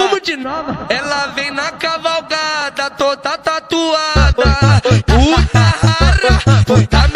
Vamos de novo. Ela vem na cavalgada, toda tatuada. Puta rara, puta